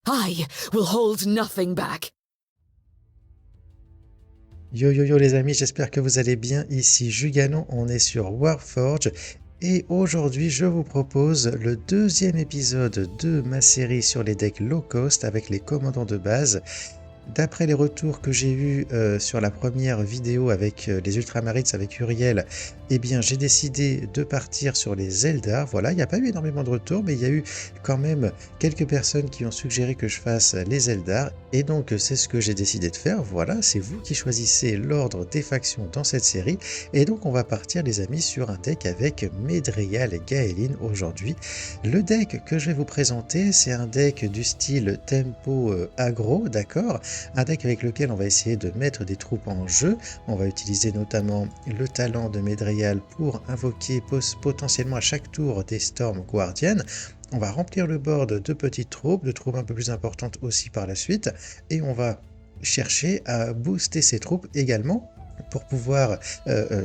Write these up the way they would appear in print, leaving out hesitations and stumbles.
I will hold nothing back. Yo yo yo les amis, j'espère que vous allez bien. Ici Juganon, on est sur Warforge et aujourd'hui je vous propose le deuxième épisode de ma série sur les decks low cost avec les commandants de base. D'après les retours que j'ai eus sur la première vidéo avec les Ultramarites avec Uriel, eh bien j'ai décidé de partir sur les Eldar. Voilà, il n'y a pas eu énormément de retours, mais il y a eu quand même quelques personnes qui ont suggéré que je fasse les Eldar. Et donc c'est ce que j'ai décidé de faire. Voilà, c'est vous qui choisissez l'ordre des factions dans cette série. Et donc on va partir les amis sur un deck avec Medreal et Gaelin aujourd'hui. Le deck que je vais vous présenter, c'est un deck du style tempo aggro, d'accord? Un deck avec lequel on va essayer de mettre des troupes en jeu. On va utiliser notamment le talent de Medreal pour invoquer potentiellement à chaque tour des Storm Guardian. On va remplir le board de petites troupes, de troupes un peu plus importantes aussi par la suite, et on va chercher à booster ces troupes également pour pouvoir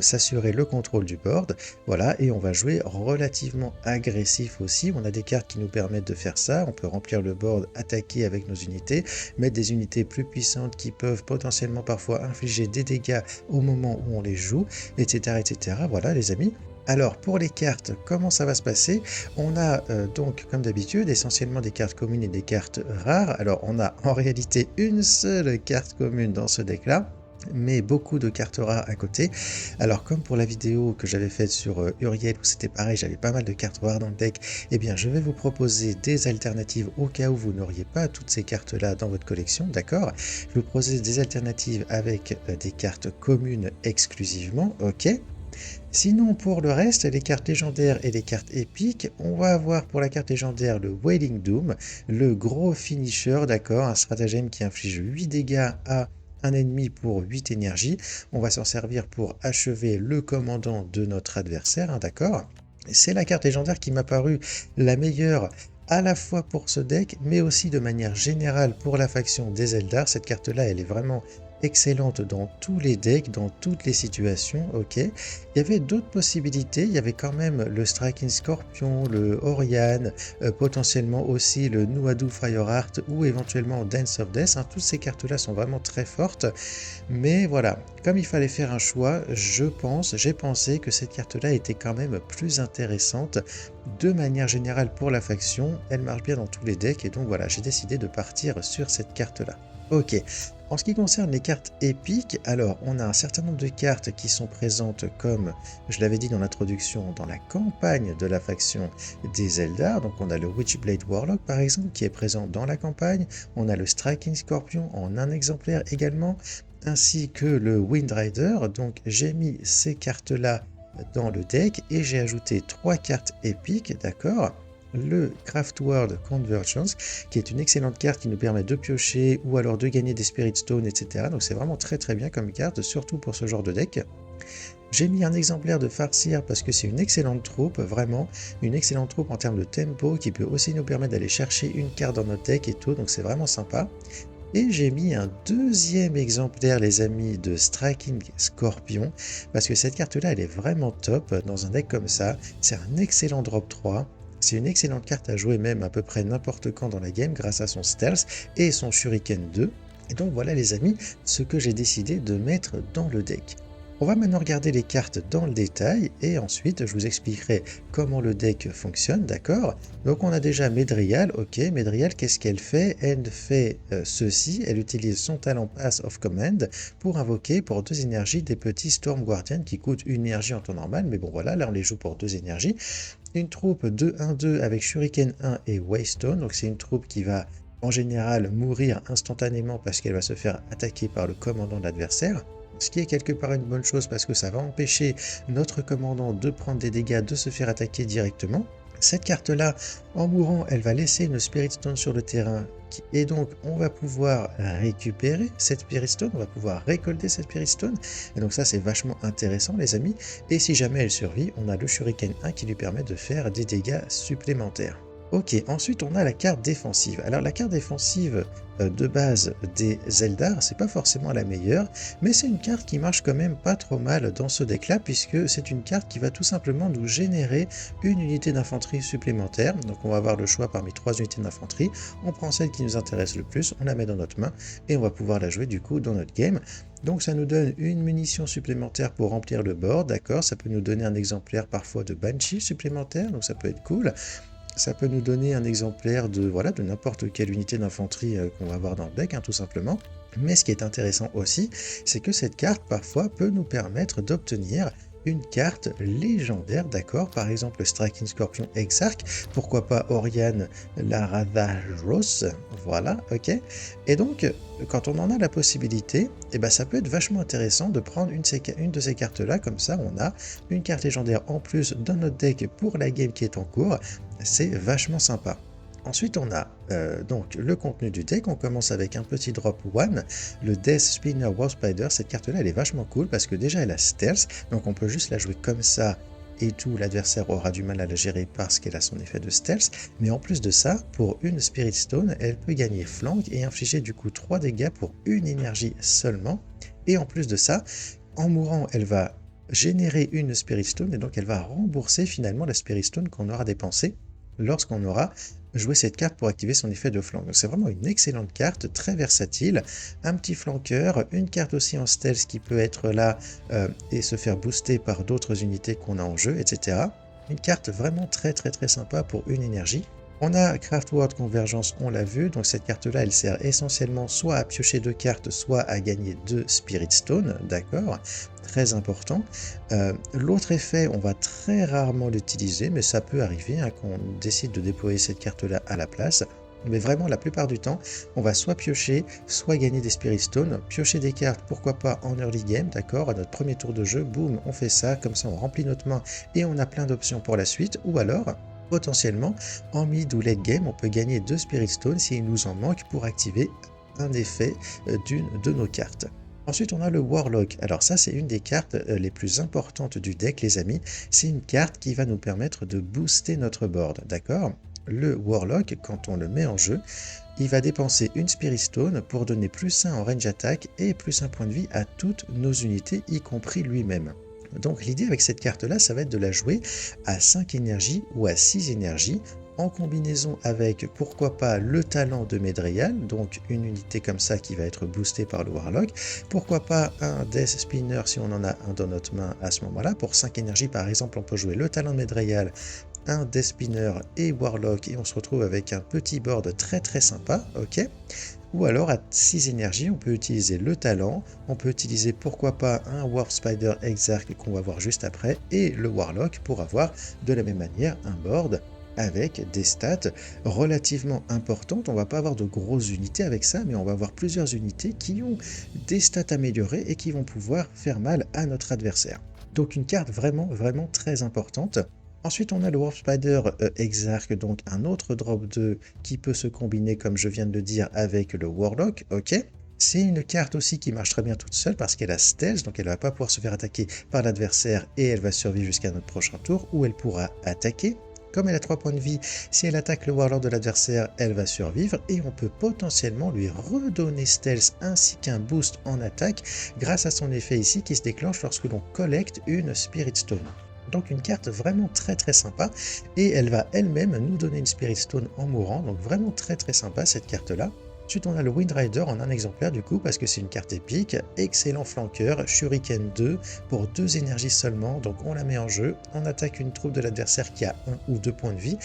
s'assurer le contrôle du board. Voilà, et on va jouer relativement agressif aussi. On a des cartes qui nous permettent de faire ça. On peut remplir le board, attaquer avec nos unités, mettre des unités plus puissantes qui peuvent potentiellement parfois infliger des dégâts au moment où on les joue, etc. etc. Voilà les amis. Alors pour les cartes, comment ça va se passer? On a donc comme d'habitude essentiellement des cartes communes et des cartes rares. Alors on a en réalité une seule carte commune dans ce deck là, mais beaucoup de cartes rares à côté. Alors comme pour la vidéo que j'avais faite sur Uriel où c'était pareil, j'avais pas mal de cartes rares dans le deck, eh bien je vais vous proposer des alternatives au cas où vous n'auriez pas toutes ces cartes là dans votre collection, d'accord? Je vous propose des alternatives avec des cartes communes exclusivement, ok? Sinon pour le reste, les cartes légendaires et les cartes épiques, on va avoir pour la carte légendaire le Wailing Doom, le gros finisher, d'accord, un stratagème qui inflige 8 dégâts à un ennemi pour 8 énergies. On va s'en servir pour achever le commandant de notre adversaire, hein, d'accord. C'est la carte légendaire qui m'a paru la meilleure à la fois pour ce deck, mais aussi de manière générale pour la faction des Eldar. Cette carte-là, elle est vraiment excellente dans tous les decks, dans toutes les situations, ok. Il y avait d'autres possibilités, il y avait quand même le Striking Scorpion, le Oriane, potentiellement aussi le Nuadu Fireheart ou éventuellement Dance of Death, hein. Toutes ces cartes-là sont vraiment très fortes, mais voilà, comme il fallait faire un choix, j'ai pensé que cette carte-là était quand même plus intéressante de manière générale pour la faction, elle marche bien dans tous les decks et donc voilà, j'ai décidé de partir sur cette carte-là. Ok, en ce qui concerne les cartes épiques, alors on a un certain nombre de cartes qui sont présentes comme je l'avais dit dans l'introduction dans la campagne de la faction des Eldar. Donc on a le Witchblade Warlock par exemple qui est présent dans la campagne, on a le Striking Scorpion en un exemplaire également, ainsi que le Windrider. Donc j'ai mis ces cartes là dans le deck et j'ai ajouté 3 cartes épiques, d'accord. Le Craftworld Convergence, qui est une excellente carte qui nous permet de piocher ou alors de gagner des Spirit Stones, etc. Donc c'est vraiment très très bien comme carte, surtout pour ce genre de deck. J'ai mis un exemplaire de Farseer parce que c'est une excellente troupe, vraiment une excellente troupe en termes de tempo qui peut aussi nous permettre d'aller chercher une carte dans notre deck et tout, donc c'est vraiment sympa. Et j'ai mis un deuxième exemplaire les amis de Striking Scorpion parce que cette carte là elle est vraiment top dans un deck comme ça, c'est un excellent drop 3. C'est une excellente carte à jouer même à peu près n'importe quand dans la game grâce à son stealth et son Shuriken 2. Et donc voilà les amis, ce que j'ai décidé de mettre dans le deck. On va maintenant regarder les cartes dans le détail et ensuite je vous expliquerai comment le deck fonctionne, d'accord? Donc on a déjà Medreal, ok, Medreal qu'est-ce qu'elle fait? Elle fait ceci, elle utilise son talent Pass of Command pour invoquer pour 2 énergies des petits Storm Guardian qui coûtent 1 énergie en temps normal, mais bon voilà, là on les joue pour 2 énergies. Une troupe 2-1-2 avec Shuriken 1 et Waystone, donc c'est une troupe qui va en général mourir instantanément parce qu'elle va se faire attaquer par le commandant de l'adversaire. Ce qui est quelque part une bonne chose parce que ça va empêcher notre commandant de prendre des dégâts, de se faire attaquer directement. Cette carte-là, en mourant, elle va laisser une Spirit Stone sur le terrain et donc on va pouvoir récupérer cette Spirit Stone, on va pouvoir récolter cette Spirit Stone. Et donc ça c'est vachement intéressant les amis. Et si jamais elle survit, on a le Shuriken 1 qui lui permet de faire des dégâts supplémentaires. Ok, ensuite on a la carte défensive. Alors la carte défensive de base des Eldar, c'est pas forcément la meilleure, mais c'est une carte qui marche quand même pas trop mal dans ce deck là, puisque c'est une carte qui va tout simplement nous générer une unité d'infanterie supplémentaire. Donc on va avoir le choix parmi 3 unités d'infanterie, on prend celle qui nous intéresse le plus, on la met dans notre main et on va pouvoir la jouer du coup dans notre game. Donc ça nous donne une munition supplémentaire pour remplir le board, d'accord, ça peut nous donner un exemplaire parfois de Banshee supplémentaire, donc ça peut être cool. Ça peut nous donner un exemplaire de, voilà, de n'importe quelle unité d'infanterie qu'on va avoir dans le deck, hein, tout simplement. Mais ce qui est intéressant aussi, c'est que cette carte, parfois, peut nous permettre d'obtenir une carte légendaire, d'accord? Par exemple, Striking Scorpion Exarch, pourquoi pas Oriane Laravajros, voilà, ok? Et donc, quand on en a la possibilité, eh ben, ça peut être vachement intéressant de prendre une de ces cartes-là, comme ça on a une carte légendaire en plus dans notre deck pour la game qui est en cours, c'est vachement sympa. Ensuite, on a donc le contenu du deck. On commence avec un petit drop 1, le Death Spinner War Spider. Cette carte-là, elle est vachement cool parce que déjà, elle a Stealth, donc on peut juste la jouer comme ça et tout. L'adversaire aura du mal à la gérer parce qu'elle a son effet de Stealth. Mais en plus de ça, pour une Spirit Stone, elle peut gagner Flank et infliger du coup 3 dégâts pour une énergie seulement. Et en plus de ça, en mourant, elle va générer une Spirit Stone et donc elle va rembourser finalement la Spirit Stone qu'on aura dépensée lorsqu'on aura joué cette carte pour activer son effet de flanc. Donc c'est vraiment une excellente carte, très versatile, un petit flanqueur, une carte aussi en stealth qui peut être là et se faire booster par d'autres unités qu'on a en jeu, etc. Une carte vraiment très sympa pour une énergie. On a Craftworld Convergence, on l'a vu, donc cette carte-là, elle sert essentiellement soit à piocher 2 cartes, soit à gagner 2 Spirit Stone, d'accord, très important. L'autre effet, on va très rarement l'utiliser, mais ça peut arriver hein, qu'on décide de déployer cette carte-là à la place. Mais vraiment, la plupart du temps, on va soit piocher, soit gagner des Spirit Stones, piocher des cartes, pourquoi pas en early game, d'accord, à notre premier tour de jeu, boum, on fait ça, comme ça on remplit notre main et on a plein d'options pour la suite, ou alors potentiellement, en mid ou late game, on peut gagner 2 Spirit Stones s'il nous en manque pour activer un effet d'une de nos cartes. Ensuite, on a le Warlock. Alors ça, c'est une des cartes les plus importantes du deck, les amis. C'est une carte qui va nous permettre de booster notre board, d'accord? Le Warlock, quand on le met en jeu, il va dépenser une Spirit Stone pour donner plus 1 en range attack et plus 1 point de vie à toutes nos unités, y compris lui-même. Donc l'idée avec cette carte-là, ça va être de la jouer à 5 énergies ou à 6 énergies, en combinaison avec, pourquoi pas, le talent de Medreyal, donc une unité comme ça qui va être boostée par le Warlock, pourquoi pas un Death Spinner si on en a un dans notre main à ce moment-là, pour 5 énergies par exemple, on peut jouer le talent de Medreyal, un Death Spinner et Warlock, et on se retrouve avec un petit board très sympa, ok? Ou alors à 6 énergies, on peut utiliser le talent, on peut utiliser pourquoi pas un Warp Spider Exarch qu'on va voir juste après, et le Warlock pour avoir de la même manière un board avec des stats relativement importantes. On va pas avoir de grosses unités avec ça, mais on va avoir plusieurs unités qui ont des stats améliorées et qui vont pouvoir faire mal à notre adversaire. Donc une carte vraiment très importante. Ensuite, on a le Warp Spider Exarch, donc un autre drop 2 qui peut se combiner, comme je viens de le dire, avec le Warlock, ok? C'est une carte aussi qui marche très bien toute seule parce qu'elle a Stealth, donc elle ne va pas pouvoir se faire attaquer par l'adversaire et elle va survivre jusqu'à notre prochain tour où elle pourra attaquer. Comme elle a 3 points de vie, si elle attaque le Warlord de l'adversaire, elle va survivre et on peut potentiellement lui redonner Stealth ainsi qu'un boost en attaque grâce à son effet ici qui se déclenche lorsque l'on collecte une Spirit Stone. Donc une carte vraiment très sympa et elle va elle-même nous donner une Spirit Stone en mourant, donc vraiment très sympa cette carte-là. Ensuite on a le Wind Rider en un exemplaire du coup parce que c'est une carte épique, excellent flanqueur, Shuriken 2 pour 2 énergies seulement, donc on la met en jeu, on attaque une troupe de l'adversaire qui a 1 ou 2 points de vie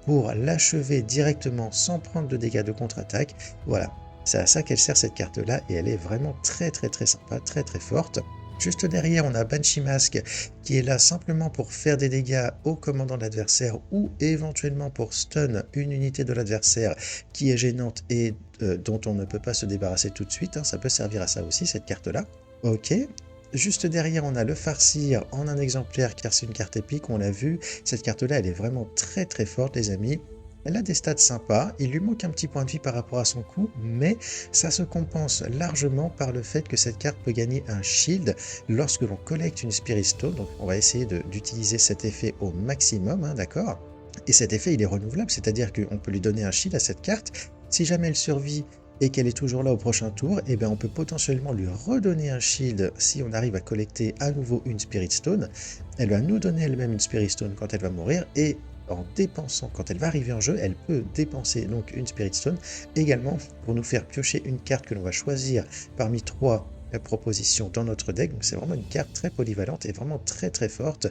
pour l'achever directement sans prendre de dégâts de contre-attaque, voilà. C'est à ça qu'elle sert cette carte-là et elle est vraiment très sympa, très forte. Juste derrière, on a Banshee Mask qui est là simplement pour faire des dégâts au commandant de l'adversaire ou éventuellement pour stun une unité de l'adversaire qui est gênante et dont on ne peut pas se débarrasser tout de suite. Hein, ça peut servir à ça aussi, cette carte-là. Ok. Juste derrière, on a le Farseer en un exemplaire car c'est une carte épique, on l'a vu. Cette carte-là, elle est vraiment très forte, les amis. Elle a des stats sympas, il lui manque un petit point de vie par rapport à son coup, mais ça se compense largement par le fait que cette carte peut gagner un shield lorsque l'on collecte une Spirit Stone. Donc on va essayer d'utiliser cet effet au maximum, hein, d'accord? Et cet effet, il est renouvelable, c'est-à-dire qu'on peut lui donner un shield à cette carte. Si jamais elle survit et qu'elle est toujours là au prochain tour, eh bien on peut potentiellement lui redonner un shield si on arrive à collecter à nouveau une Spirit Stone. Elle va nous donner elle-même une Spirit Stone quand elle va mourir, et en dépensant, quand elle va arriver en jeu, elle peut dépenser donc une Spirit Stone également pour nous faire piocher une carte que l'on va choisir parmi 3 propositions dans notre deck. Donc c'est vraiment une carte très polyvalente et vraiment très très forte.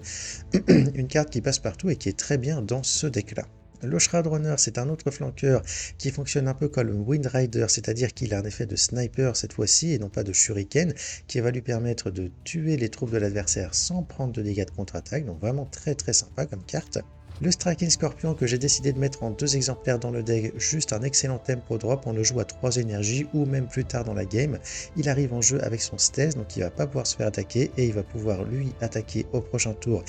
Une carte qui passe partout et qui est très bien dans ce deck-là. Le Shroudrunner, c'est un autre flanqueur qui fonctionne un peu comme le Windrider, c'est-à-dire qu'il a un effet de sniper cette fois-ci et non pas de shuriken, qui va lui permettre de tuer les troupes de l'adversaire sans prendre de dégâts de contre-attaque, donc vraiment très très sympa comme carte. Le Striking Scorpion que j'ai décidé de mettre en 2 exemplaires dans le deck, juste un excellent tempo drop, on le joue à 3 énergies ou même plus tard dans la game. Il arrive en jeu avec son Stase, donc il va pas pouvoir se faire attaquer et il va pouvoir lui attaquer au prochain tour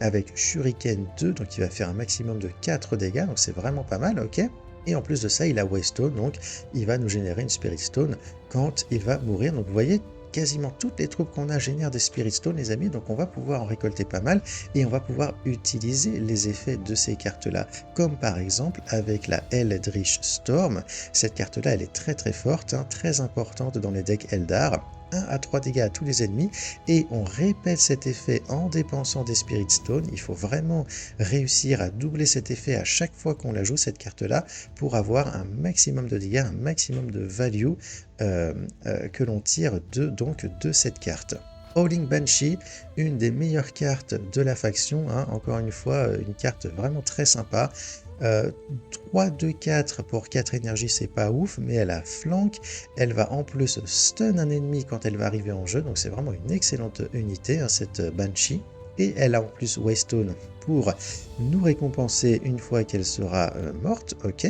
avec Shuriken 2, donc il va faire un maximum de 4 dégâts, donc c'est vraiment pas mal, ok. Et en plus de ça, il a Waystone, donc il va nous générer une Spirit Stone quand il va mourir. Donc vous voyez, quasiment toutes les troupes qu'on a génèrent des Spirit Stone, les amis, donc on va pouvoir en récolter pas mal et on va pouvoir utiliser les effets de ces cartes-là, comme par exemple avec la Eldritch Storm. Cette carte-là, elle est très très forte, hein, très importante dans les decks Eldar. 1 à 3 dégâts à tous les ennemis, et on répète cet effet en dépensant des Spirit Stone. Il faut vraiment réussir à doubler cet effet à chaque fois qu'on la joue, cette carte-là, pour avoir un maximum de dégâts, un maximum de value que l'on tire de cette carte. Howling Banshee, une des meilleures cartes de la faction, hein. Encore une fois, une carte vraiment très sympa. 3, 2, 4 pour 4 énergies, c'est pas ouf, mais elle a flank, elle va en plus stun un ennemi quand elle va arriver en jeu, donc c'est vraiment une excellente unité, hein, cette Banshee. Et elle a en plus Waystone pour nous récompenser une fois qu'elle sera morte, ok.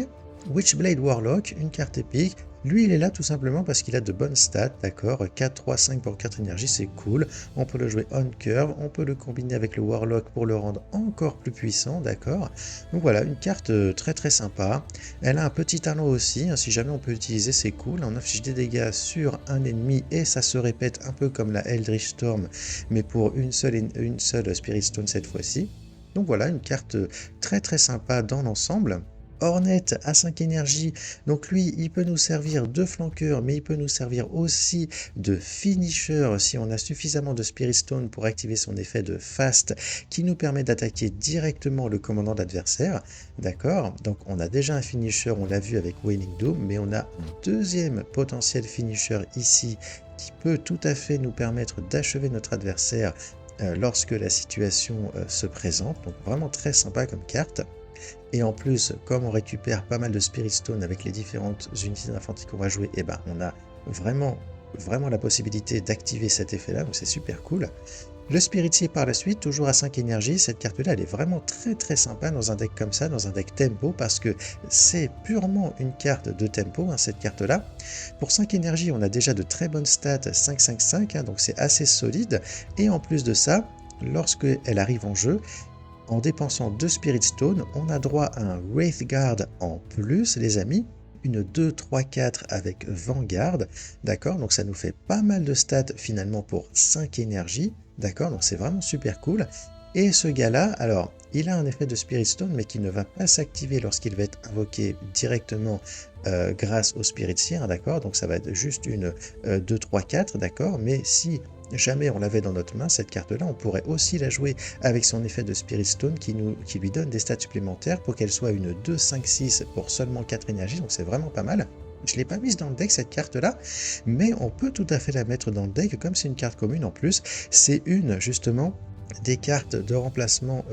Witchblade Warlock, une carte épique. Lui, il est là tout simplement parce qu'il a de bonnes stats, d'accord. 4, 3, 5 pour 4 énergies, c'est cool. On peut le jouer on curve, on peut le combiner avec le Warlock pour le rendre encore plus puissant, d'accord. Donc voilà, une carte très très sympa. Elle a un petit anneau aussi, hein, si jamais on peut l'utiliser, c'est cool. On inflige des dégâts sur un ennemi et ça se répète un peu comme la Eldritch Storm, mais pour une seule Spirit Stone cette fois-ci. Donc voilà, une carte très très sympa dans l'ensemble. Hornet à 5 énergies, donc lui il peut nous servir de flanqueur, mais il peut nous servir aussi de finisher si on a suffisamment de Spirit Stone pour activer son effet de fast qui nous permet d'attaquer directement le commandant d'adversaire, d'accord. Donc on a déjà un finisher, on l'a vu avec Wailing Doom, mais on a un deuxième potentiel finisher ici qui peut tout à fait nous permettre d'achever notre adversaire lorsque la situation se présente, donc vraiment très sympa comme carte. Et en plus, comme on récupère pas mal de Spirit Stone avec les différentes unités d'infanterie qu'on va jouer, et ben on a vraiment la possibilité d'activer cet effet-là, donc c'est super cool. Le Spiritier par la suite, toujours à 5 énergies, cette carte-là, elle est vraiment très très sympa dans un deck comme ça, dans un deck tempo, parce que c'est purement une carte de tempo, hein, cette carte-là. Pour 5 énergies, on a déjà de très bonnes stats, 5-5-5, hein, donc c'est assez solide. Et en plus de ça, lorsque elle arrive en jeu, en dépensant 2 Spirit Stone, on a droit à un Wraithguard en plus, les amis. Une 2, 3, 4 avec Vanguard, d'accord. Donc ça nous fait pas mal de stats finalement pour 5 énergies, d'accord. Donc c'est vraiment super cool. Et ce gars-là, alors, il a un effet de Spirit Stone, mais qui ne va pas s'activer lorsqu'il va être invoqué directement grâce au Spirit Seer, d'accord. Donc ça va être juste une 2, 3, 4, d'accord. Mais si jamais on l'avait dans notre main, cette carte-là, on pourrait aussi la jouer avec son effet de Spirit Stone qui lui donne des stats supplémentaires pour qu'elle soit une 2, 5, 6 pour seulement 4 énergies, donc c'est vraiment pas mal. Je ne l'ai pas mise dans le deck cette carte-là, mais on peut tout à fait la mettre dans le deck, comme c'est une carte commune en plus, c'est une justement des cartes de remplacement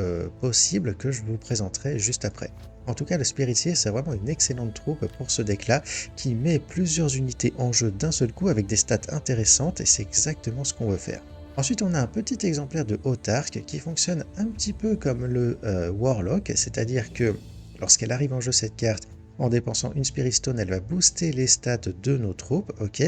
possibles que je vous présenterai juste après. En tout cas, le Spiritier, c'est vraiment une excellente troupe pour ce deck-là, qui met plusieurs unités en jeu d'un seul coup avec des stats intéressantes, et c'est exactement ce qu'on veut faire. Ensuite, on a un petit exemplaire de Autarque qui fonctionne un petit peu comme le Warlock, c'est-à-dire que lorsqu'elle arrive en jeu cette carte, en dépensant une Spirit Stone, elle va booster les stats de nos troupes, ok.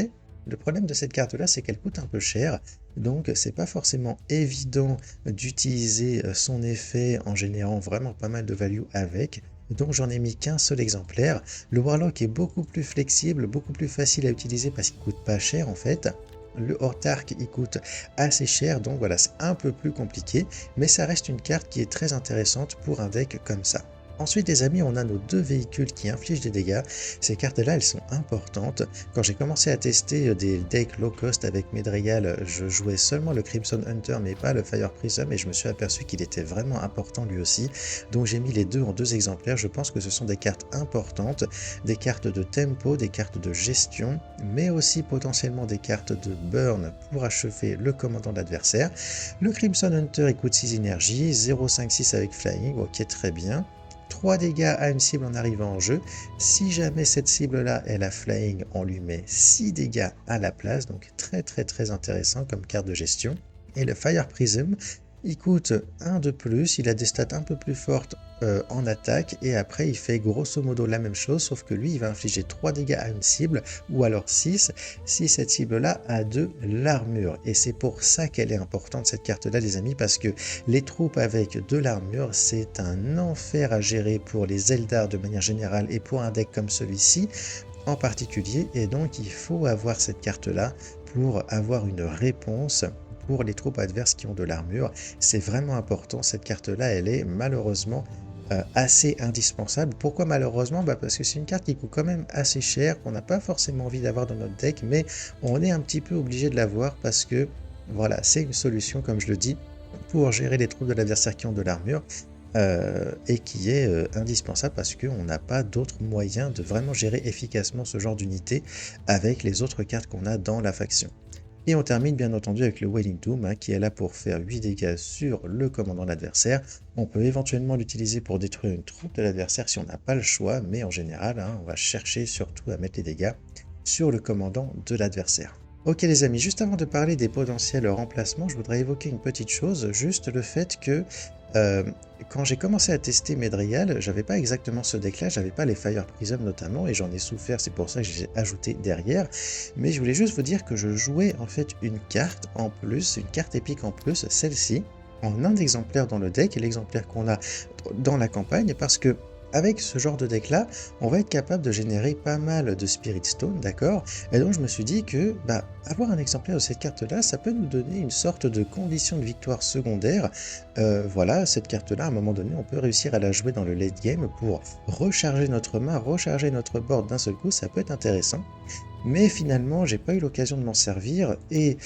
Le problème de cette carte-là, c'est qu'elle coûte un peu cher, donc c'est pas forcément évident d'utiliser son effet en générant vraiment pas mal de value avec. Donc j'en ai mis qu'un seul exemplaire. Le Warlock est beaucoup plus flexible, beaucoup plus facile à utiliser parce qu'il coûte pas cher en fait. Le Autarque il coûte assez cher, donc voilà, c'est un peu plus compliqué, mais ça reste une carte qui est très intéressante pour un deck comme ça. Ensuite, les amis, on a nos deux véhicules qui infligent des dégâts. Ces cartes-là, elles sont importantes. Quand j'ai commencé à tester des decks low cost avec Medregal, je jouais seulement le Crimson Hunter, mais pas le Fire Prism, et je me suis aperçu qu'il était vraiment important lui aussi. Donc j'ai mis les deux en deux exemplaires. Je pense que ce sont des cartes importantes, des cartes de tempo, des cartes de gestion, mais aussi potentiellement des cartes de burn pour achever le commandant de l'adversaire. Le Crimson Hunter, il coûte 6 énergies, 0,5-6 avec Flying, ok, très bien. 3 dégâts à une cible en arrivant en jeu. Si jamais cette cible-là, elle a Flying, on lui met 6 dégâts à la place. Donc très intéressant comme carte de gestion. Et le Fire Prism, il coûte 1 de plus. Il a des stats un peu plus fortes en attaque. Et après, il fait grosso modo la même chose. Sauf que lui, il va infliger 3 dégâts à une cible. Ou alors 6 si cette cible-là a de l'armure. Et c'est pour ça qu'elle est importante, cette carte-là, les amis. Parce que les troupes avec de l'armure, c'est un enfer à gérer pour les Eldar de manière générale et pour un deck comme celui-ci en particulier. Et donc, il faut avoir cette carte-là pour avoir une réponse pour les troupes adverses qui ont de l'armure. C'est vraiment important. Cette carte-là, elle est malheureusement assez indispensable. Pourquoi malheureusement? Parce que c'est une carte qui coûte quand même assez cher, qu'on n'a pas forcément envie d'avoir dans notre deck, mais on est un petit peu obligé de l'avoir parce que voilà, c'est une solution, comme je le dis, pour gérer les troupes de l'adversaire qui ont de l'armure et qui est indispensable parce qu'on n'a pas d'autres moyens de vraiment gérer efficacement ce genre d'unité avec les autres cartes qu'on a dans la faction. Et on termine bien entendu avec le Wailing Doom qui est là pour faire 8 dégâts sur le commandant de l'adversaire. On peut éventuellement l'utiliser pour détruire une troupe de l'adversaire si on n'a pas le choix, mais en général, on va chercher surtout à mettre les dégâts sur le commandant de l'adversaire. Ok les amis, juste avant de parler des potentiels remplacements, je voudrais évoquer une petite chose, juste le fait que quand j'ai commencé à tester Medregal, j'avais pas exactement ce deck là, j'avais pas les Fire Prism notamment, et j'en ai souffert, c'est pour ça que j'ai ajouté derrière, mais je voulais juste vous dire que je jouais en fait une carte en plus, une carte épique en plus, celle-ci, en un exemplaire dans le deck, et l'exemplaire qu'on a dans la campagne, parce que avec ce genre de deck là, on va être capable de générer pas mal de Spirit Stone, d'accord? Et donc je me suis dit que avoir un exemplaire de cette carte là, ça peut nous donner une sorte de condition de victoire secondaire. Voilà, cette carte là, à un moment donné, on peut réussir à la jouer dans le late game pour recharger notre main, recharger notre board d'un seul coup, ça peut être intéressant. Mais finalement, j'ai pas eu l'occasion de m'en servir et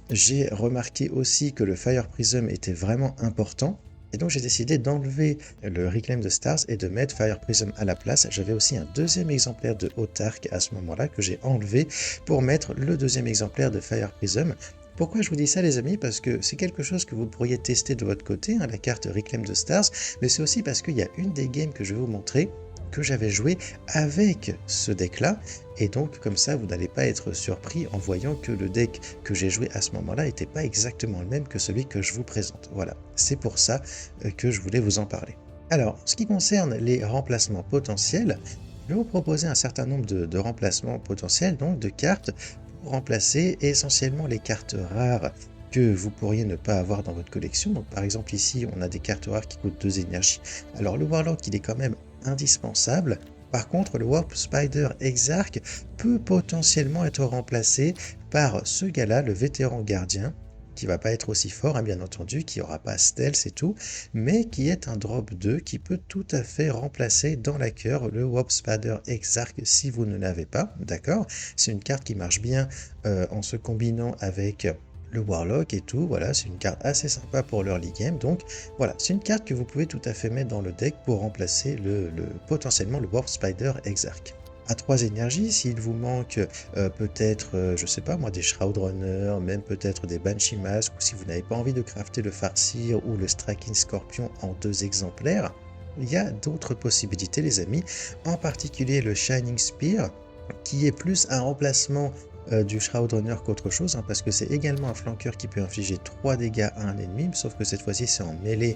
j'ai remarqué aussi que le Fire Prism était vraiment important. Et donc j'ai décidé d'enlever le Reclaim the Stars et de mettre Fire Prism à la place. J'avais aussi un deuxième exemplaire de Autark à ce moment-là que j'ai enlevé pour mettre le deuxième exemplaire de Fire Prism. Pourquoi je vous dis ça les amis? Parce que c'est quelque chose que vous pourriez tester de votre côté, la carte Reclaim the Stars, mais c'est aussi parce qu'il y a une des games que je vais vous montrer que j'avais joué avec ce deck-là, et donc comme ça vous n'allez pas être surpris en voyant que le deck que j'ai joué à ce moment-là n'était pas exactement le même que celui que je vous présente. Voilà, c'est pour ça que je voulais vous en parler. Alors, en ce qui concerne les remplacements potentiels, je vais vous proposer un certain nombre de remplacements potentiels, donc de cartes, pour remplacer essentiellement les cartes rares que vous pourriez ne pas avoir dans votre collection. Donc par exemple ici, on a des cartes rares qui coûtent 2 énergies. Alors le Warlock, il est quand même indispensable. Par contre, le Warp Spider Exarch peut potentiellement être remplacé par ce gars-là, le vétéran gardien, qui va pas être aussi fort, bien entendu, qui aura pas stealth et tout, mais qui est un drop 2 qui peut tout à fait remplacer dans la cœur le Warp Spider Exarch si vous ne l'avez pas, d'accord? C'est une carte qui marche bien en se combinant avec le Warlock et tout, voilà, c'est une carte assez sympa pour l'early game, donc voilà, c'est une carte que vous pouvez tout à fait mettre dans le deck pour remplacer potentiellement le Warp Spider Exarch. À 3 énergies, s'il vous manque peut-être, je sais pas moi, des Shroud Runner, même peut-être des Banshee Mask, ou si vous n'avez pas envie de crafter le Farseer ou le Striking Scorpion en 2 exemplaires, il y a d'autres possibilités les amis, en particulier le Shining Spear, qui est plus un remplacement du Shroud Runner qu'autre chose, parce que c'est également un flanqueur qui peut infliger 3 dégâts à un ennemi, sauf que cette fois-ci c'est en mêlée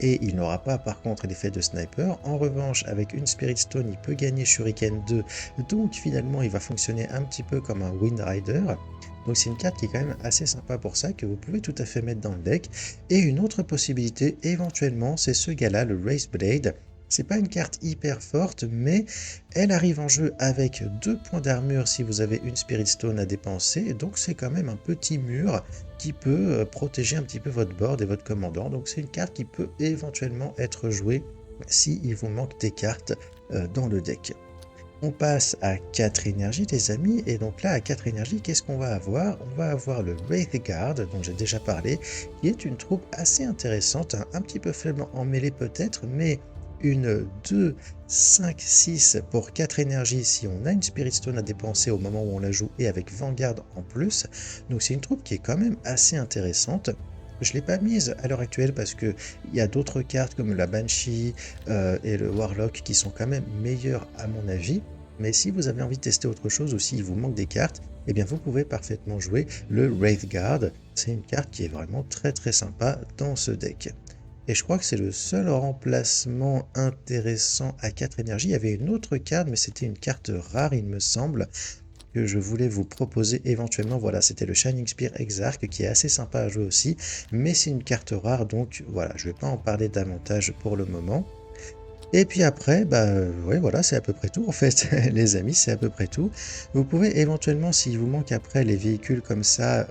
et il n'aura pas par contre l'effet de sniper. En revanche, avec une Spirit Stone, il peut gagner Shuriken 2, donc finalement il va fonctionner un petit peu comme un Wind Rider. Donc c'est une carte qui est quand même assez sympa pour ça, que vous pouvez tout à fait mettre dans le deck. Et une autre possibilité, éventuellement, c'est ce gars-là, le Race Blade. C'est pas une carte hyper forte, mais elle arrive en jeu avec 2 points d'armure si vous avez une Spirit Stone à dépenser, donc c'est quand même un petit mur qui peut protéger un petit peu votre board et votre commandant, donc c'est une carte qui peut éventuellement être jouée si il vous manque des cartes dans le deck. On passe à 4 énergies les amis, et donc là à 4 énergies, qu'est-ce qu'on va avoir? On va avoir le Wraithguard dont j'ai déjà parlé, qui est une troupe assez intéressante, hein, un petit peu faible en mêlée peut-être, mais une 2, 5, 6 pour 4 énergies si on a une Spirit Stone à dépenser au moment où on la joue et avec Vanguard en plus. Donc c'est une troupe qui est quand même assez intéressante. Je ne l'ai pas mise à l'heure actuelle parce qu'il y a d'autres cartes comme la Banshee et le Warlock qui sont quand même meilleures à mon avis. Mais si vous avez envie de tester autre chose ou s'il vous manque des cartes, eh bien vous pouvez parfaitement jouer le Wraithguard. C'est une carte qui est vraiment très très sympa dans ce deck. Et je crois que c'est le seul remplacement intéressant à 4 énergies. Il y avait une autre carte, mais c'était une carte rare il me semble, que je voulais vous proposer éventuellement. Voilà, c'était le Shining Spear Exarch qui est assez sympa à jouer aussi, mais c'est une carte rare, donc voilà, je ne vais pas en parler davantage pour le moment. Et puis après, ouais, voilà, c'est à peu près tout en fait, les amis, c'est à peu près tout. Vous pouvez éventuellement, s'il vous manque après les véhicules comme ça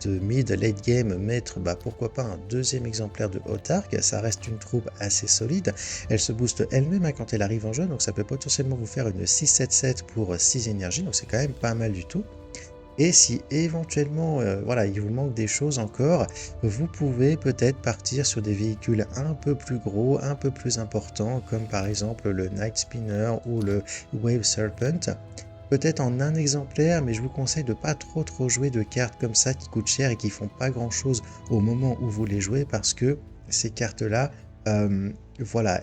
de mid, late game, mettre, pourquoi pas un deuxième exemplaire de Autark. Ça reste une troupe assez solide. Elle se booste elle-même quand elle arrive en jeu, donc ça peut potentiellement vous faire une 6-7-7 pour 6 énergies, donc c'est quand même pas mal du tout. Et si éventuellement, voilà, il vous manque des choses encore, vous pouvez peut-être partir sur des véhicules un peu plus gros, un peu plus importants, comme par exemple le Night Spinner ou le Wave Serpent. Peut-être en un exemplaire, mais je vous conseille de pas trop jouer de cartes comme ça qui coûtent cher et qui font pas grand-chose au moment où vous les jouez, parce que ces cartes-là, voilà,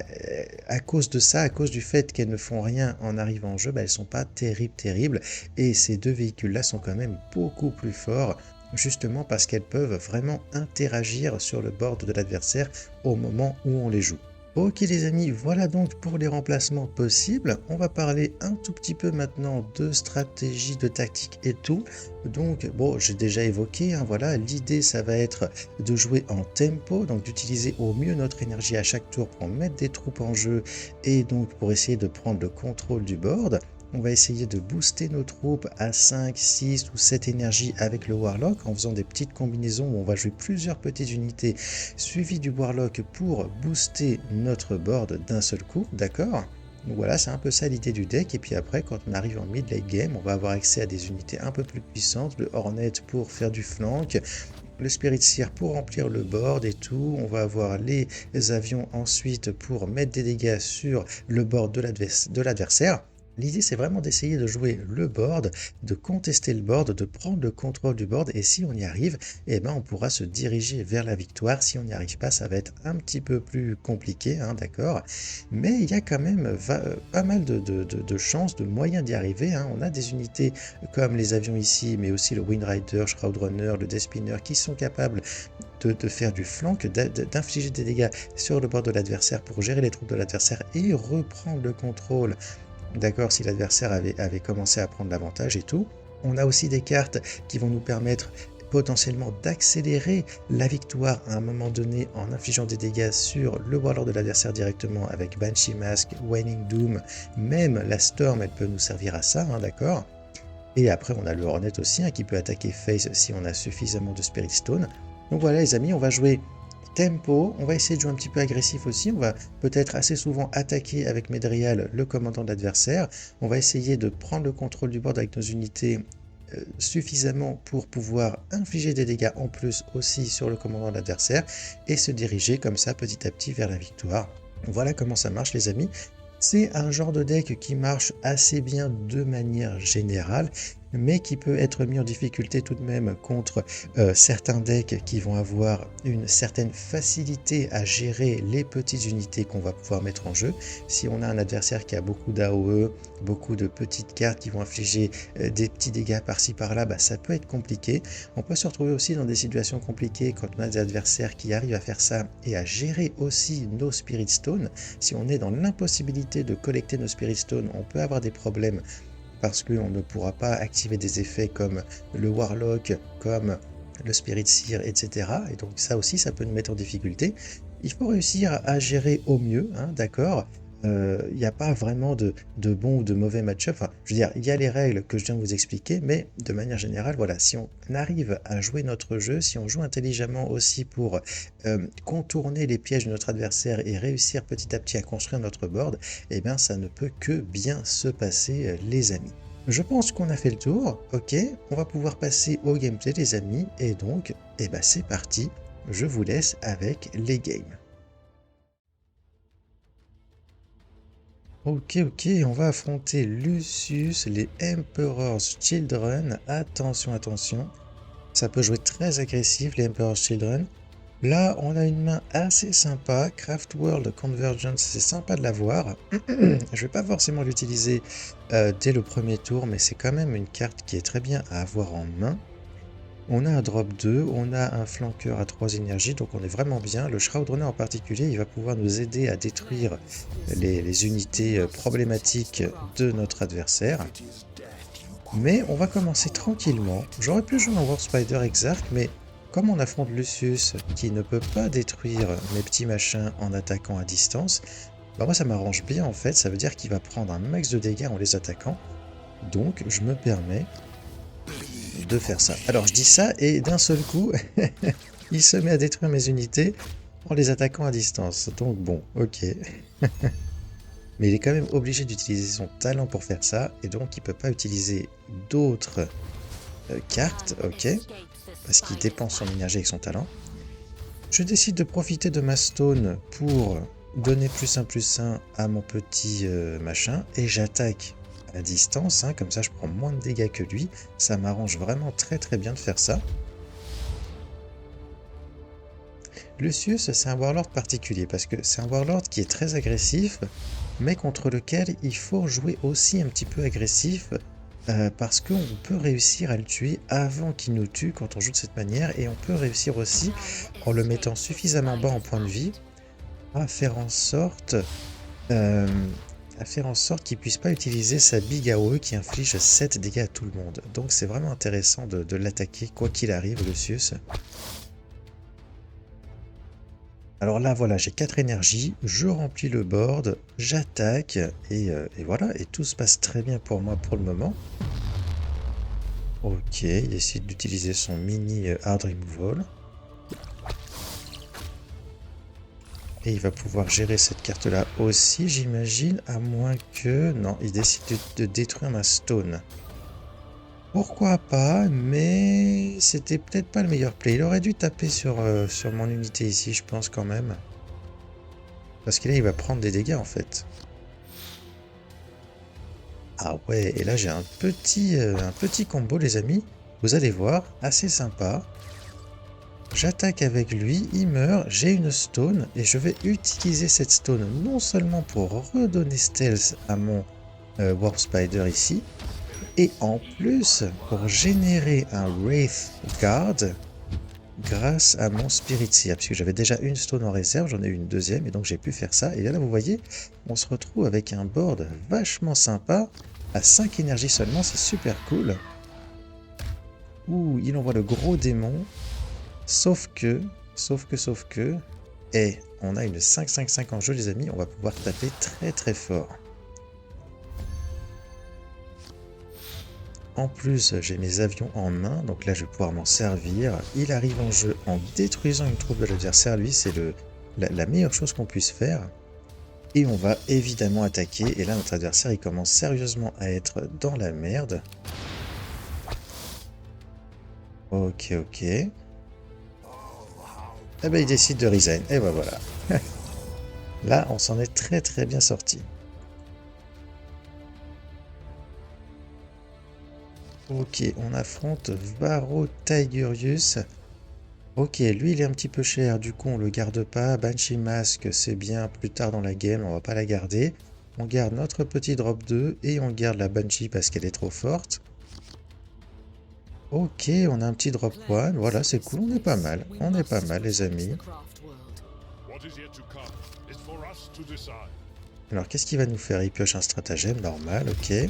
à cause de ça, à cause du fait qu'elles ne font rien en arrivant en jeu, elles sont pas terribles, et ces deux véhicules-là sont quand même beaucoup plus forts, justement parce qu'elles peuvent vraiment interagir sur le board de l'adversaire au moment où on les joue. Ok les amis, voilà donc pour les remplacements possibles. On va parler un tout petit peu maintenant de stratégie, de tactique et tout. Donc bon, j'ai déjà évoqué, hein, voilà, l'idée ça va être de jouer en tempo, donc d'utiliser au mieux notre énergie à chaque tour pour mettre des troupes en jeu et donc pour essayer de prendre le contrôle du board. On va essayer de booster nos troupes à 5, 6 ou 7 énergies avec le Warlock en faisant des petites combinaisons où on va jouer plusieurs petites unités suivies du Warlock pour booster notre board d'un seul coup, d'accord? Donc voilà, c'est un peu ça l'idée du deck. Et puis après, quand on arrive en mid-late game, on va avoir accès à des unités un peu plus puissantes, le Hornet pour faire du flank, le Spirit Seer pour remplir le board et tout. On va avoir les avions ensuite pour mettre des dégâts sur le board de l'adversaire. L'idée, c'est vraiment d'essayer de jouer le board, de contester le board, de prendre le contrôle du board, et si on y arrive, eh ben, on pourra se diriger vers la victoire. Si on n'y arrive pas, ça va être un petit peu plus compliqué, hein, d'accord? Mais il y a quand même pas mal de chances, de moyens d'y arriver, hein. On a des unités comme les avions ici, mais aussi le Windrider, Shroudrunner, le Death Spinner, qui sont capables de faire du flank, d'infliger des dégâts sur le board de l'adversaire pour gérer les troupes de l'adversaire et reprendre le contrôle. D'accord, si l'adversaire avait commencé à prendre l'avantage et tout. On a aussi des cartes qui vont nous permettre potentiellement d'accélérer la victoire à un moment donné en infligeant des dégâts sur le Warlord de l'adversaire directement avec Banshee Mask, Waning Doom, même la Storm, elle peut nous servir à ça, hein, d'accord. Et après on a le Hornet aussi, hein, qui peut attaquer Face si on a suffisamment de Spirit Stone. Donc voilà les amis, on va jouer tempo, on va essayer de jouer un petit peu agressif aussi, on va peut-être assez souvent attaquer avec Medrial, le commandant de l'adversaire, on va essayer de prendre le contrôle du board avec nos unités suffisamment pour pouvoir infliger des dégâts en plus aussi sur le commandant de l'adversaire et se diriger comme ça petit à petit vers la victoire. Voilà comment ça marche les amis. C'est un genre de deck qui marche assez bien de manière générale, mais qui peut être mis en difficulté tout de même contre certains decks qui vont avoir une certaine facilité à gérer les petites unités qu'on va pouvoir mettre en jeu. Si on a un adversaire qui a beaucoup d'AOE, beaucoup de petites cartes qui vont infliger des petits dégâts par-ci par-là, ça peut être compliqué. On peut se retrouver aussi dans des situations compliquées quand on a des adversaires qui arrivent à faire ça et à gérer aussi nos Spirit Stones. Si on est dans l'impossibilité de collecter nos Spirit Stones, on peut avoir des problèmes parce qu'on ne pourra pas activer des effets comme le Warlock, comme le Spirit Seer, etc. Et donc ça aussi, ça peut nous mettre en difficulté. Il faut réussir à gérer au mieux, hein, d'accord. il n'y a pas vraiment de bon ou de mauvais match-up. Enfin, je veux dire, il y a les règles que je viens de vous expliquer, mais de manière générale, voilà, si on arrive à jouer notre jeu, si on joue intelligemment aussi pour contourner les pièges de notre adversaire et réussir petit à petit à construire notre board, eh bien, ça ne peut que bien se passer, les amis. Je pense qu'on a fait le tour, ok, on va pouvoir passer au gameplay les amis, et donc, eh ben, c'est parti, je vous laisse avec les games. Ok, ok, on va affronter Lucius, les Emperor's Children. Attention, attention. Ça peut jouer très agressif, les Emperor's Children. Là, on a une main assez sympa. Craft World Convergence, c'est sympa de l'avoir. Je vais pas forcément l'utiliser dès le premier tour, mais c'est quand même une carte qui est très bien à avoir en main. On a un drop 2, on a un flanqueur à 3 énergies, donc on est vraiment bien. Le Shroudrunner en particulier, il va pouvoir nous aider à détruire les unités problématiques de notre adversaire. Mais on va commencer tranquillement. J'aurais pu jouer un War Spider Exarch, mais comme on affronte Lucius, qui ne peut pas détruire mes petits machins en attaquant à distance, bah moi ça m'arrange bien en fait, ça veut dire qu'il va prendre un max de dégâts en les attaquant. Donc je me permets de faire ça. Alors je dis ça et d'un seul coup, il se met à détruire mes unités en les attaquant à distance. Donc bon, ok. Mais il est quand même obligé d'utiliser son talent pour faire ça, et donc il peut pas utiliser d'autres cartes, ok, parce qu'il dépense son énergie avec son talent. Je décide de profiter de ma stone pour donner +1/+1 à mon petit machin, et j'attaque à distance, hein, comme ça je prends moins de dégâts que lui. Ça m'arrange vraiment très très bien de faire ça. Lucius, c'est un Warlord particulier, parce que c'est un Warlord qui est très agressif, mais contre lequel il faut jouer aussi un petit peu agressif, parce qu'on peut réussir à le tuer avant qu'il nous tue quand on joue de cette manière, et on peut réussir aussi, en le mettant suffisamment bas en point de vie, à faire en sorte qu'il puisse pas utiliser sa Big AOE qui inflige 7 dégâts à tout le monde. Donc c'est vraiment intéressant de l'attaquer quoi qu'il arrive, Lucius. Alors là, voilà, j'ai 4 énergies, je remplis le board, j'attaque, et voilà, et tout se passe très bien pour moi pour le moment. Ok, il décide d'utiliser son mini hard removal. Et il va pouvoir gérer cette carte-là aussi, j'imagine, à moins que... Non, il décide de détruire ma stone. Pourquoi pas, mais c'était peut-être pas le meilleur play. Il aurait dû taper sur mon unité ici, je pense quand même. Parce que là, il va prendre des dégâts en fait. Ah ouais, et là j'ai un petit combo les amis. Vous allez voir, assez sympa. J'attaque avec lui, il meurt, j'ai une stone et je vais utiliser cette stone non seulement pour redonner stealth à mon Warp Spider ici, et en plus pour générer un Wraith Guard grâce à mon Spirit Seer, puisque j'avais déjà une stone en réserve, j'en ai eu une deuxième et donc j'ai pu faire ça. Et là vous voyez, on se retrouve avec un board vachement sympa, à 5 énergies seulement, c'est super cool. Ouh, il envoie le gros démon. Sauf que, et on a une 5-5-5 en jeu les amis, on va pouvoir taper très très fort. En plus, j'ai mes avions en main, donc là je vais pouvoir m'en servir. Il arrive en jeu en détruisant une troupe de l'adversaire, lui c'est la meilleure chose qu'on puisse faire. Et on va évidemment attaquer, et là notre adversaire il commence sérieusement à être dans la merde. Ok, ok. Eh ben il décide de resign, et ben voilà. Là on s'en est très très bien sorti. Ok, on affronte Varro Tigurius. Ok, lui il est un petit peu cher, du coup on le garde pas. Banshee Mask c'est bien, plus tard dans la game, on va pas la garder. On garde notre petit drop 2 et on garde la Banshee parce qu'elle est trop forte. Ok, on a un petit drop 1, voilà c'est cool, on est pas mal les amis. Alors qu'est-ce qu'il va nous faire? Il pioche un stratagème, normal, ok.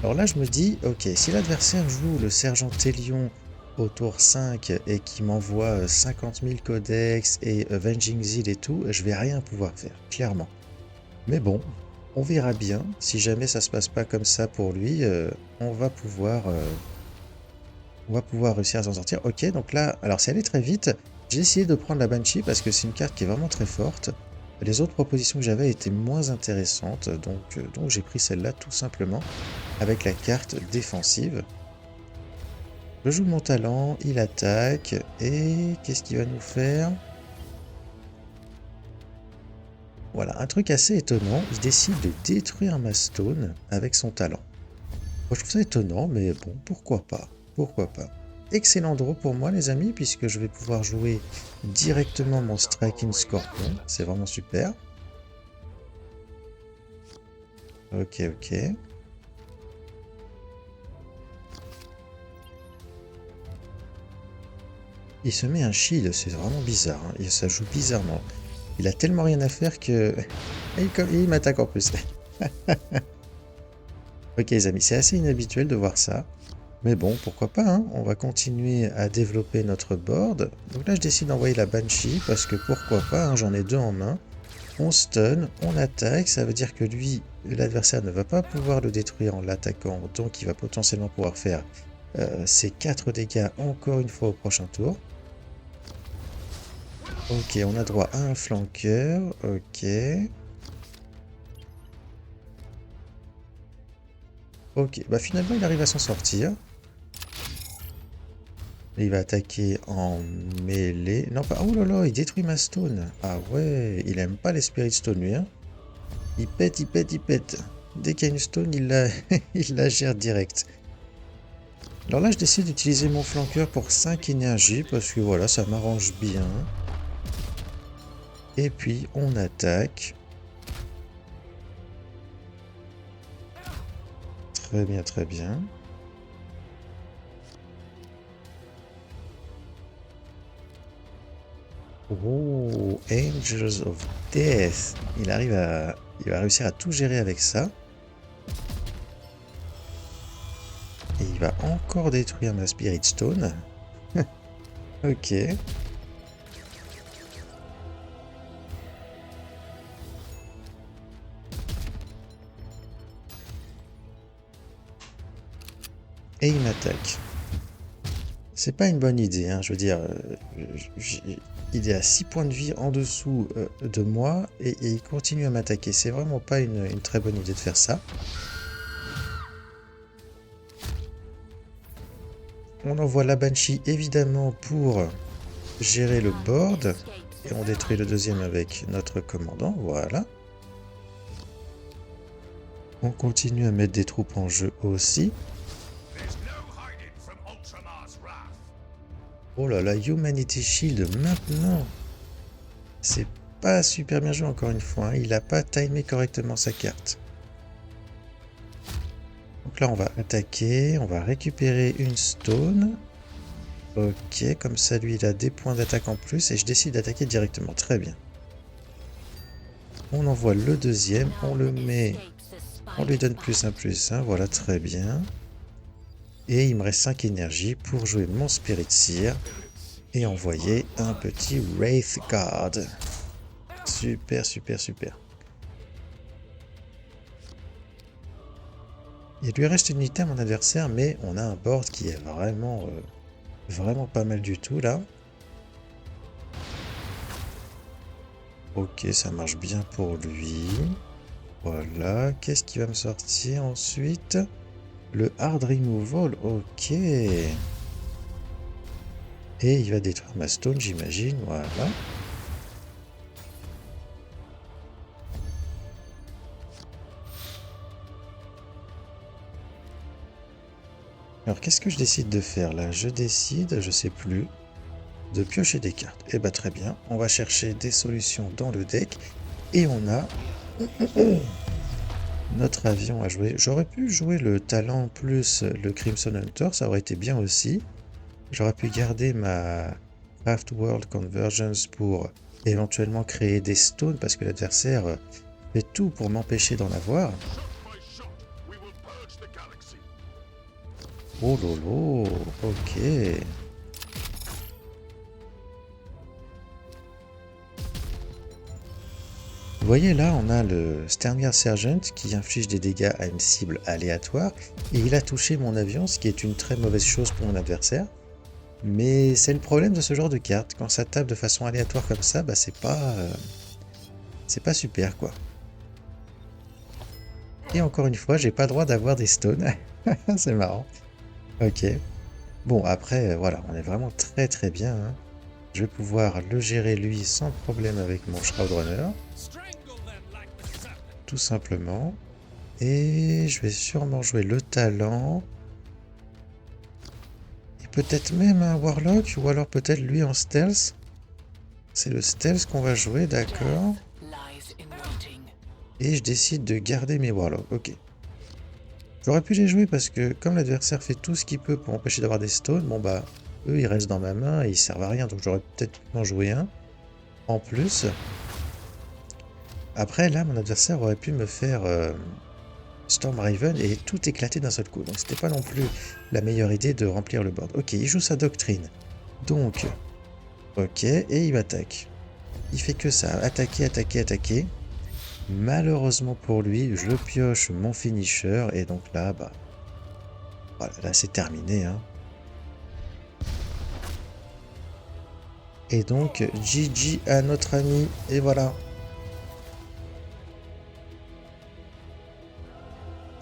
Alors là je me dis, ok, si l'adversaire joue le sergent Telion au tour 5 et qui m'envoie 50 000 codex et Avenging Zeal et tout, je vais rien pouvoir faire, clairement. Mais bon, On verra bien. Si jamais ça se passe pas comme ça pour lui, on va pouvoir réussir à s'en sortir. Ok, donc là, alors c'est allé très vite. J'ai essayé de prendre la Banshee parce que c'est une carte qui est vraiment très forte. Les autres propositions que j'avais étaient moins intéressantes, donc j'ai pris celle-là tout simplement avec la carte défensive. Je joue mon talent, il attaque, et qu'est-ce qu'il va nous faire? Voilà, un truc assez étonnant, il décide de détruire ma stone avec son talent. Moi, je trouve ça étonnant, mais bon, pourquoi pas? Pourquoi pas? Excellent draw pour moi, les amis, puisque je vais pouvoir jouer directement mon Striking Scorpion. C'est vraiment super. Ok, ok. Il se met un shield, c'est vraiment bizarre, hein. Et ça joue bizarrement. Il a tellement rien à faire que... il m'attaque en plus. Ok, les amis, c'est assez inhabituel de voir ça. Mais bon, pourquoi pas, hein. On va continuer à développer notre board. Donc là, je décide d'envoyer la Banshee, parce que pourquoi pas, hein, j'en ai deux en main. On stun, on attaque, ça veut dire que lui, l'adversaire ne va pas pouvoir le détruire en l'attaquant, donc il va potentiellement pouvoir faire ses 4 dégâts encore une fois au prochain tour. Ok, on a droit à un flanqueur, ok. Ok, bah finalement il arrive à s'en sortir. Il va attaquer en mêlée. Non, pas... Oh là là, il détruit ma stone. Ah ouais, il aime pas les Spirit Stone, lui, hein. Il pète, il pète, il pète. Dès qu'il y a une stone, il la gère direct. Alors là, je décide d'utiliser mon flanqueur pour 5 énergies, parce que voilà, ça m'arrange bien. Et puis, on attaque. Très bien, très bien. Oh, Angels of Death. Il va réussir à tout gérer avec ça. Et il va encore détruire ma Spirit Stone. Ok. Et il m'attaque. C'est pas une bonne idée, hein. Je veux dire, il est à 6 points de vie en dessous de moi et il continue à m'attaquer. C'est vraiment pas une très bonne idée de faire ça. On envoie la Banshee évidemment pour gérer le board. Et on détruit le deuxième avec notre commandant, voilà. On continue à mettre des troupes en jeu aussi. Oh là là, Humanity Shield maintenant. C'est pas super bien joué encore une fois, hein. Il n'a pas timé correctement sa carte. Donc là on va attaquer, on va récupérer une stone. Ok, comme ça lui il a des points d'attaque en plus et je décide d'attaquer directement, très bien. On envoie le deuxième, on le met, on lui donne plus un plus, hein, voilà, très bien. Et il me reste 5 énergies pour jouer mon Spirit Seer et envoyer un petit Wraith Guard. Super, super, super. Il lui reste une unité à mon adversaire, mais on a un board qui est vraiment, vraiment pas mal du tout là. Ok, ça marche bien pour lui. Voilà, qu'est-ce qui va me sortir ensuite? Le Hard Removal, ok. Et il va détruire ma stone, j'imagine, voilà. Alors, qu'est-ce que je décide de faire là? Je décide, je sais plus, de piocher des cartes. Eh ben très bien, on va chercher des solutions dans le deck. Et on a notre avion à jouer. J'aurais pu jouer le talent plus le Crimson Hunter, ça aurait été bien aussi. J'aurais pu garder ma Craft World Convergence pour éventuellement créer des stones parce que l'adversaire fait tout pour m'empêcher d'en avoir. Oh lolo, ok. Vous voyez là, on a le Sternguard Sergeant qui inflige des dégâts à une cible aléatoire et il a touché mon avion, ce qui est une très mauvaise chose pour mon adversaire. Mais c'est le problème de ce genre de carte, quand ça tape de façon aléatoire comme ça, bah c'est pas super quoi. Et encore une fois, j'ai pas le droit d'avoir des stones, c'est marrant. Ok. Bon après, voilà, on est vraiment très très bien, hein. Je vais pouvoir le gérer lui sans problème avec mon Shroud Runner. Tout simplement. Et je vais sûrement jouer le talent. Et peut-être même un Warlock, ou alors peut-être lui en stealth. C'est le stealth qu'on va jouer, d'accord. Et je décide de garder mes Warlocks, ok. J'aurais pu les jouer parce que comme l'adversaire fait tout ce qu'il peut pour empêcher d'avoir des stones, bon bah, eux ils restent dans ma main et ils servent à rien, donc j'aurais peut-être pu en jouer un. En plus. Après là, mon adversaire aurait pu me faire... Storm Raven et tout éclater d'un seul coup. Donc c'était pas non plus la meilleure idée de remplir le board. Ok, il joue sa doctrine. Donc, ok, et il m'attaque. Il fait que ça, attaquer, attaquer, attaquer. Malheureusement pour lui, je pioche mon finisher et donc là, bah, voilà, là c'est terminé, hein. Et donc, GG à notre ami, et voilà.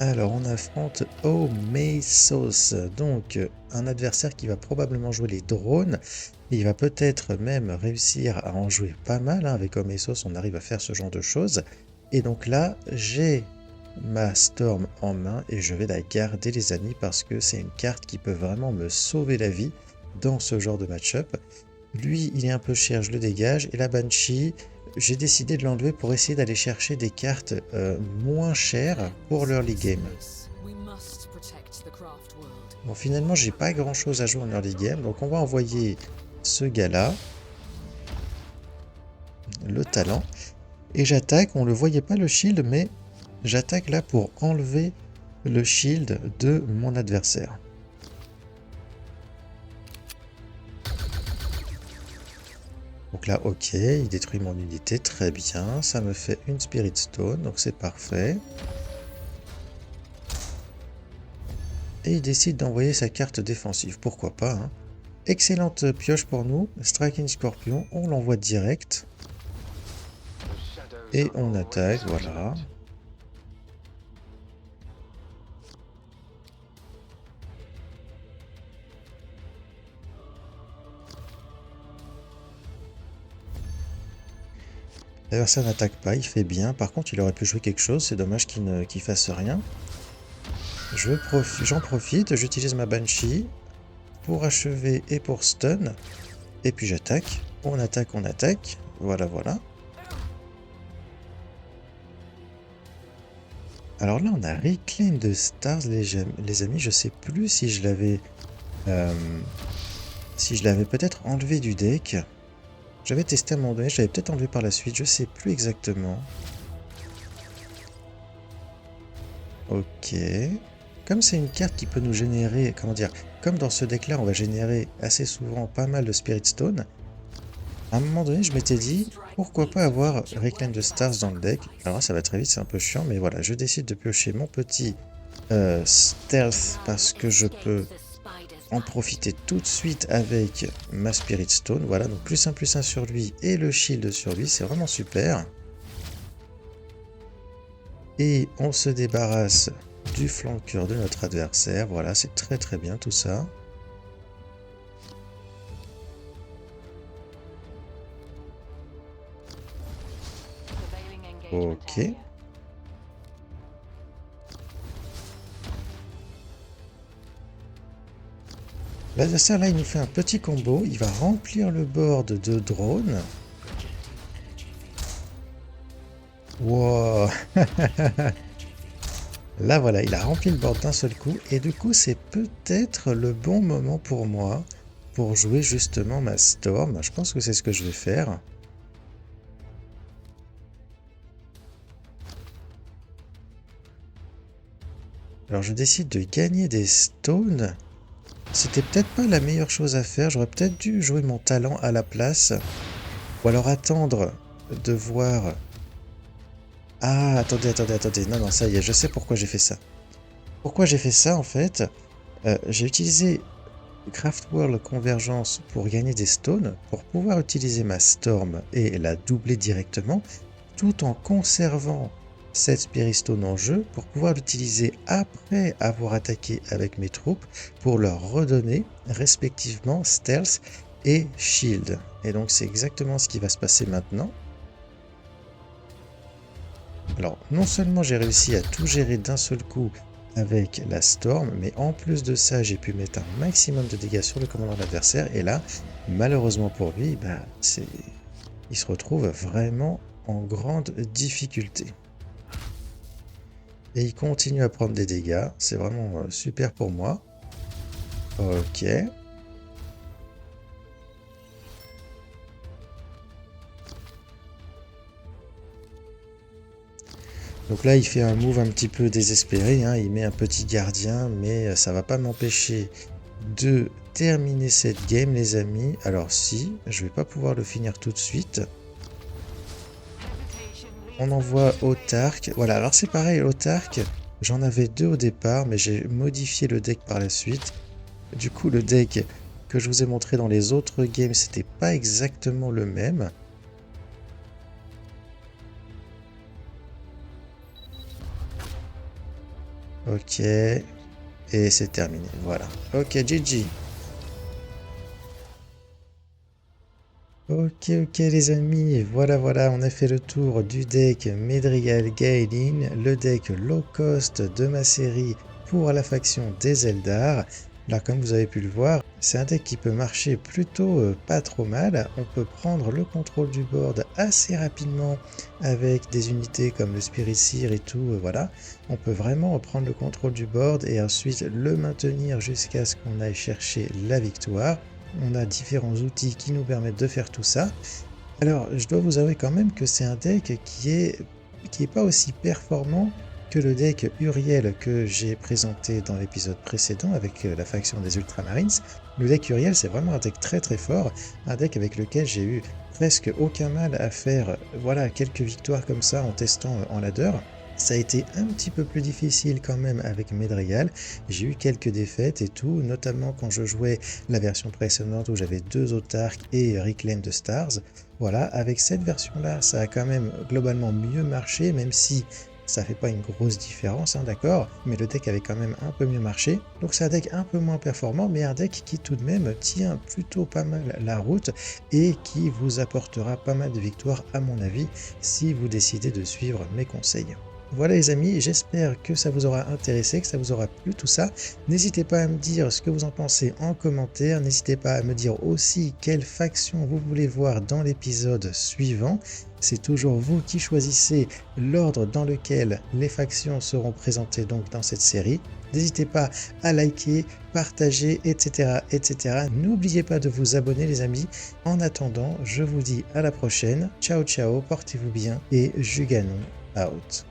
Alors, on affronte Omesos, donc un adversaire qui va probablement jouer les drones. Et il va peut-être même réussir à en jouer pas mal, hein. Avec Omesos, on arrive à faire ce genre de choses. Et donc là, j'ai ma Storm en main et je vais la garder, les amis, parce que c'est une carte qui peut vraiment me sauver la vie dans ce genre de match-up. Lui, il est un peu cher, je le dégage. Et la Banshee, j'ai décidé de l'enlever pour essayer d'aller chercher des cartes moins chères pour l'early game. Bon, finalement, j'ai pas grand chose à jouer en early game, donc on va envoyer ce gars-là, le talent, et j'attaque. On le voyait pas le shield, mais j'attaque là pour enlever le shield de mon adversaire. Donc là, ok, il détruit mon unité, très bien. Ça me fait une Spirit Stone, donc c'est parfait. Et il décide d'envoyer sa carte défensive, pourquoi pas, hein. Excellente pioche pour nous, Striking Scorpion, on l'envoie direct. Et on attaque, voilà. L'adversaire n'attaque pas, il fait bien. Par contre, il aurait pu jouer quelque chose, c'est dommage qu'il fasse rien. J'en profite, j'utilise ma Banshee pour achever et pour stun. Et puis j'attaque. On attaque, on attaque. Voilà, voilà. Alors là, on a Reclaim the Stars, les amis. Je sais plus si je l'avais peut-être enlevé du deck. J'avais testé à un moment donné, je l'avais peut-être enlevé par la suite, je sais plus exactement. Ok. Comme c'est une carte qui peut nous générer, comment dire, comme dans ce deck-là, on va générer assez souvent pas mal de Spirit Stone. À un moment donné, je m'étais dit, pourquoi pas avoir Reclaim the Stars dans le deck. Alors là, ça va très vite, c'est un peu chiant, mais voilà, je décide de piocher mon petit Stealth parce que je peux en profiter tout de suite avec ma Spirit Stone. Voilà, donc +1/+1 sur lui et le shield sur lui, c'est vraiment super. Et on se débarrasse du flanqueur de notre adversaire. Voilà, c'est très très bien tout ça. Ok. L'adversaire là, il nous fait un petit combo. Il va remplir le board de drones. Wow. Là voilà, il a rempli le board d'un seul coup. Et du coup, c'est peut-être le bon moment pour moi pour jouer justement ma Storm. Je pense que c'est ce que je vais faire. Alors je décide de gagner des stones. C'était peut-être pas la meilleure chose à faire. J'aurais peut-être dû jouer mon talent à la place. Ou alors attendre de voir Ah, attendez. Non, ça y est, je sais pourquoi j'ai fait ça. Pourquoi j'ai fait ça, en fait? J'ai utilisé Craftworld Convergence pour gagner des stones, pour pouvoir utiliser ma Storm et la doubler directement, tout en conservant cette Spirit Stone en jeu pour pouvoir l'utiliser après avoir attaqué avec mes troupes pour leur redonner respectivement Stealth et Shield. Et donc c'est exactement ce qui va se passer maintenant. Alors non seulement j'ai réussi à tout gérer d'un seul coup avec la Storm, mais en plus de ça j'ai pu mettre un maximum de dégâts sur le commandant de l'adversaire, et là malheureusement pour lui, il se retrouve vraiment en grande difficulté. Et il continue à prendre des dégâts, c'est vraiment super pour moi. Ok. Donc là, il fait un move un petit peu désespéré, hein. Il met un petit gardien, mais ça va pas m'empêcher de terminer cette game, les amis. Alors si, je vais pas pouvoir le finir tout de suite. On envoie Autarque. Voilà, alors c'est pareil, Autarque, j'en avais 2 au départ, mais j'ai modifié le deck par la suite. Du coup, le deck que je vous ai montré dans les autres games, c'était pas exactement le même. Ok, et c'est terminé, voilà. Ok, GG. Ok, les amis, voilà, on a fait le tour du deck Medrigal Gaelin, le deck low cost de ma série pour la faction des Eldar. Là, comme vous avez pu le voir, c'est un deck qui peut marcher plutôt pas trop mal. On peut prendre le contrôle du board assez rapidement avec des unités comme le Spirit Seer et tout, voilà. On peut vraiment prendre le contrôle du board et ensuite le maintenir jusqu'à ce qu'on aille chercher la victoire. On a différents outils qui nous permettent de faire tout ça. Alors, je dois vous avouer quand même que c'est un deck qui est pas aussi performant que le deck Uriel que j'ai présenté dans l'épisode précédent avec la faction des Ultramarines. Le deck Uriel, c'est vraiment un deck très fort, un deck avec lequel j'ai eu presque aucun mal à faire voilà, quelques victoires comme ça en testant en ladder. Ça a été un petit peu plus difficile quand même avec Medrigal. J'ai eu quelques défaites et tout, notamment quand je jouais la version précédente où j'avais 2 autarques et Reclaim de Stars. Voilà, avec cette version-là, ça a quand même globalement mieux marché, même si ça fait pas une grosse différence, hein, d'accord, mais le deck avait quand même un peu mieux marché. Donc c'est un deck un peu moins performant, mais un deck qui tout de même tient plutôt pas mal la route et qui vous apportera pas mal de victoires à mon avis si vous décidez de suivre mes conseils. Voilà les amis, j'espère que ça vous aura intéressé, que ça vous aura plu tout ça. N'hésitez pas à me dire ce que vous en pensez en commentaire, n'hésitez pas à me dire aussi quelle faction vous voulez voir dans l'épisode suivant. C'est toujours vous qui choisissez l'ordre dans lequel les factions seront présentées donc dans cette série. N'hésitez pas à liker, partager, etc. N'oubliez pas de vous abonner les amis. En attendant, je vous dis à la prochaine. Ciao, portez-vous bien et Juganon out.